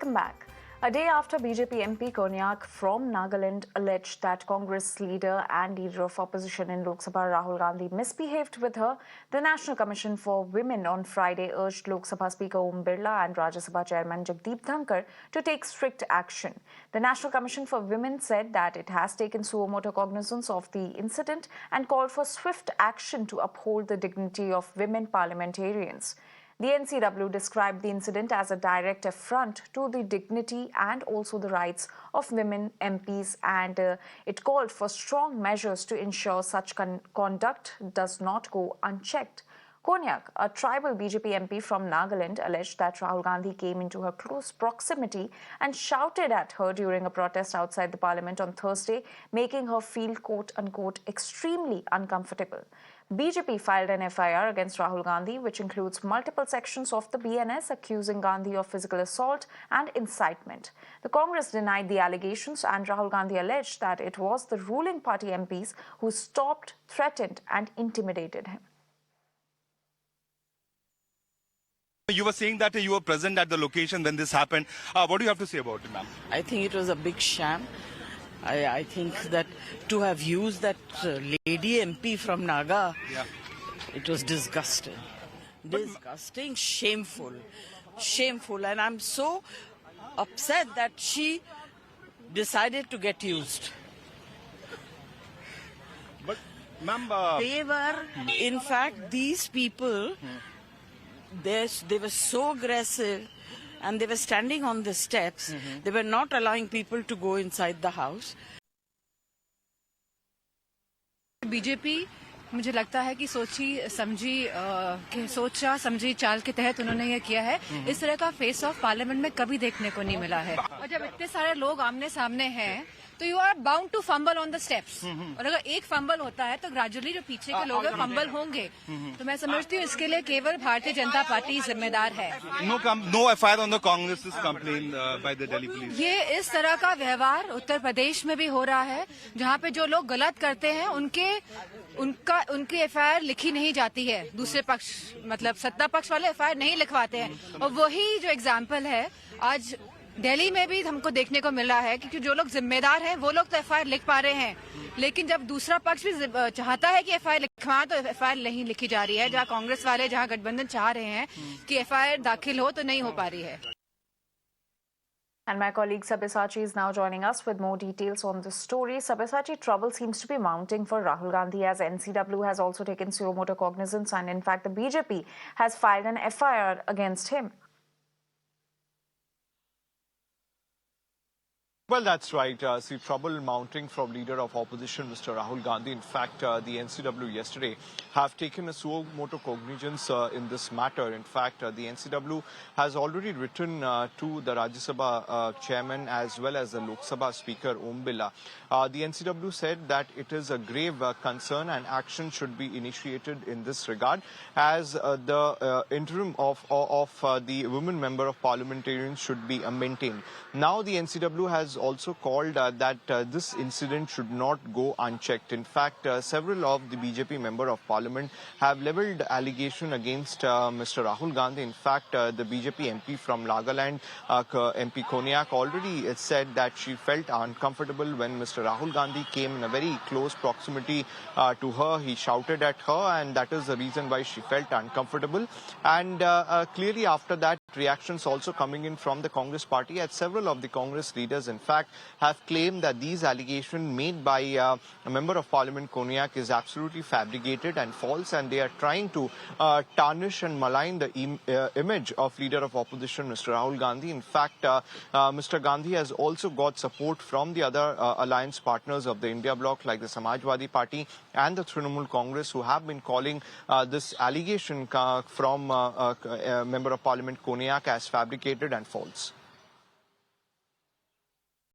Welcome back. A day after BJP MP Konyak from Nagaland alleged that Congress leader and leader of opposition in Lok Sabha Rahul Gandhi misbehaved with her, the National Commission for Women on Friday urged Lok Sabha Speaker Om Birla and Rajya Sabha Chairman Jagdeep Dhankar to take strict action. The National Commission for Women said that it has taken suo motu cognizance of the incident and called for swift action to uphold the dignity of women parliamentarians. The NCW described the incident as a direct affront to the dignity and also the rights of women MPs, and it called for strong measures to ensure such conduct does not go unchecked. Konyak, a tribal BJP MP from Nagaland, alleged that Rahul Gandhi came into her close proximity and shouted at her during a protest outside the parliament on Thursday, making her feel quote-unquote extremely uncomfortable. BJP filed an FIR against Rahul Gandhi, which includes multiple sections of the BNS accusing Gandhi of physical assault and incitement. The Congress denied the allegations, and Rahul Gandhi alleged that it was the ruling party MPs who stopped, threatened and intimidated him. You were saying that you were present at the location when this happened. What do you have to say about it, ma'am? I think it was a big sham. I think that to have used that lady MP from Naga, it was disgusting. Disgusting, shameful. Shameful. And I'm so upset that she decided to get used. But, ma'am... They were, in fact, these people... They were so aggressive and they were standing on the steps. They were not allowing people to go inside the house. BJP मुझे लगता है कि सोचा समझी चाल के तहत उन्होंने ये किया है। इस तरह का फेस ऑफ पार्लियामेंट में कभी देखने को नहीं मिला है। और जब इतने सारे लोग आमने सामने हैं तो you are bound to fumble on the steps, और अगर एक फंबल होता है तो ग्रेजुअली जो पीछे के लोग हैं फंबल होंगे। तो मैं समझती हूँ इसके लिए केवल भारतीय जनता पार्टी जिम्मेदार है। No FIR on the Congress's complaint by the Delhi police. ये इस तरह का व्यवहार उत्तर प्रदेश में भी हो रहा है, जहाँ पे जो लोग गलत करते हैं उनकी FIR लिखी नहीं जाती है। दूसरे पक्ष मतलब सत्ता पक्ष वाले FIR नहीं लिखवाते हैं, और वही जो एग्जाम्पल है आज दिल्ली में भी हमको देखने को मिल रहा है, क्योंकि जो लोग जिम्मेदार हैं वो लोग तो FIR लिख पा रहे हैं, लेकिन जब दूसरा पक्ष भी चाहता है कि FIR लिखवाए तो FIR नहीं लिखी जा रही है। जहां कांग्रेस वाले जहां गठबंधन चाह रहे हैं कि FIR दाखिल हो तो नहीं हो पा रही है। And my colleague Sabyasachi is now joining us with more details on this story. Sabyasachi, trouble seems to be mounting for Rahul Gandhi as NCW has also taken suo motu cognizance, and in fact the BJP has filed an FIR against him. Well, that's right. See, trouble mounting from leader of opposition, Mr. Rahul Gandhi. In fact, the NCW yesterday have taken a suo motu cognizance in this matter. In fact, the NCW has already written to the Rajya Sabha chairman as well as the Lok Sabha speaker, Om Birla. The NCW said that it is a grave concern and action should be initiated in this regard, as the interim of the women member of parliamentarians should be maintained. Now, the NCW has also called that this incident should not go unchecked. In fact, several of the BJP member of parliament have levelled allegation against Mr. Rahul Gandhi. In fact, the BJP MP from Nagaland, MP Konyak, already said that she felt uncomfortable when Mr. Rahul Gandhi came in a very close proximity to her. He shouted at her, and that is the reason why she felt uncomfortable. And clearly after that, reactions also coming in from the Congress party, as several of the Congress leaders in fact have claimed that these allegations made by a member of parliament Konyak is absolutely fabricated and false, and they are trying to tarnish and malign the image of leader of opposition Mr. Rahul Gandhi. In fact, Mr. Gandhi has also got support from the other alliance partners of the India bloc like the Samajwadi Party and the Trinamool Congress, who have been calling this allegation from member of parliament Konyak as fabricated and false.